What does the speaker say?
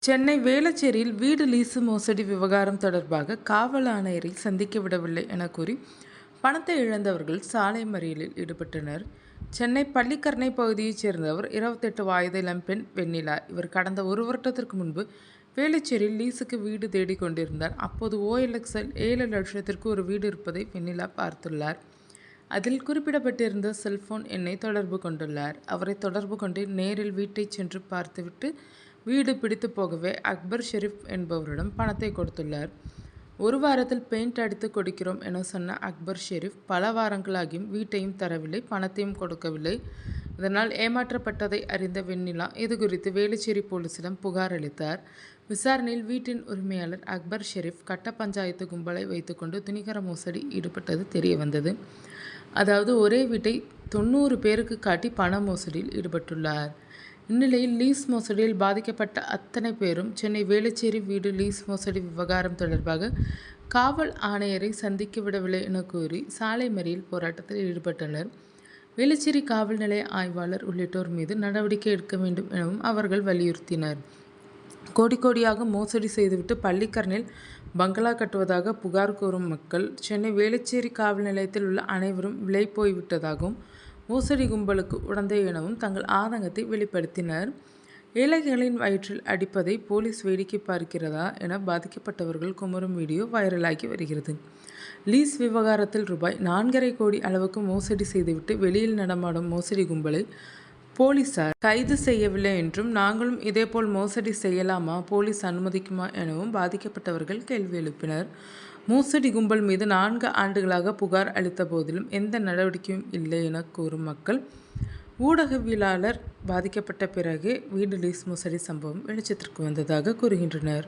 சென்னை வேளச்சேரியில் வீடு லீசு மோசடி விவகாரம் தொடர்பாக காவல் ஆணையரை சந்திக்க விடவில்லை என கூறி பணத்தை இழந்தவர்கள் சாலை மறியலில் ஈடுபட்டனர். சென்னை பள்ளிக்கரணை பகுதியைச் சேர்ந்தவர் 28 வயது இளம்பெண் வெண்ணிலா. இவர் கடந்த 1 வருடத்திற்கு முன்பு வேளச்சேரியில் லீஸுக்கு வீடு தேடிக் கொண்டிருந்தார். அப்போது OLXல் 7 லட்சத்திற்கு ஒரு வீடு இருப்பதை வெண்ணிலா பார்த்துள்ளார். அதில் குறிப்பிடப்பட்டிருந்த செல்போன் எண்ணை தொடர்பு கொண்டுள்ளார். அவரை தொடர்பு கொண்டு நேரில் வீட்டை சென்று பார்த்துவிட்டு வீடு பிடித்து போகவே அக்பர் ஷெரீப் என்பவரிடம் பணத்தை கொடுத்துள்ளார். 1 வாரத்தில் பெயிண்ட் அடித்து கொடுக்கிறோம் என சொன்ன அக்பர் ஷெரீப் பல வாரங்களாகியும் வீட்டையும் தரவில்லை, பணத்தையும் கொடுக்கவில்லை. இதனால் ஏமாற்றப்பட்டதை அறிந்த வெண்ணிலா இதுகுறித்து வேளச்சேரி போலீசிடம் புகார் அளித்தார். விசாரணையில் வீட்டின் உரிமையாளர் அக்பர் ஷெரீப் கட்ட பஞ்சாயத்து கும்பலை வைத்துக்கொண்டு துணிகர மோசடி ஈடுபட்டது தெரியவந்தது. அதாவது ஒரே வீட்டை 90 பேருக்கு காட்டி பண மோசடியில் ஈடுபட்டுள்ளார். இந்நிலையில் லீஸ் மோசடியில் பாதிக்கப்பட்ட அத்தனை பேரும் சென்னை வேளச்சேரி வீடு லீஸ் மோசடி விவகாரம் தொடர்பாக காவல் ஆணையரை சந்திக்க விடவில்லை என கூறி சாலை மறியல் போராட்டத்தில் ஈடுபட்டனர். வேளச்சேரி காவல் நிலைய ஆய்வாளர் உள்ளிட்டோர் மீது நடவடிக்கை எடுக்க வேண்டும் எனவும் அவர்கள் வலியுறுத்தினர். கோடியாக மோசடி செய்துவிட்டு பள்ளிக்கரணில் பங்களா கட்டுவதாக புகார் கூறும் மக்கள் சென்னை வேளச்சேரி காவல் நிலையத்தில் உள்ள அனைவரும் விலை போய்விட்டதாகவும் மோசடி கும்பலுக்கு உடந்தை எனவும் தங்கள் ஆதங்கத்தை வெளிப்படுத்தினர். ஏழைகளின் வயிற்றில் அடிப்பதை போலீஸ் வேடிக்கை பார்க்கிறதா என பாதிக்கப்பட்டவர்கள் குமரும் வீடியோ வைரலாகி வருகிறது. லீஸ் விவகாரத்தில் ₹4.5 கோடி அளவுக்கு மோசடி செய்துவிட்டு வெளியில் நடமாடும் மோசடி கும்பலை போலீசார் கைது செய்யவில்லை என்றும், நாங்களும் இதேபோல் மோசடி செய்யலாமா, போலீஸ் அனுமதிக்குமா எனவும் பாதிக்கப்பட்டவர்கள் கேள்வி எழுப்பினர். மோசடி கும்பல் மீது 4 ஆண்டுகளாக புகார் அளித்த போதிலும் எந்த நடவடிக்கையும் இல்லை என கூறும் மக்கள் ஊடகவியலாளர் பாதிக்கப்பட்ட பிறகு வீடு லீஸ் மோசடி சம்பவம் வெளிச்சத்திற்கு வந்ததாக கூறுகின்றனர்.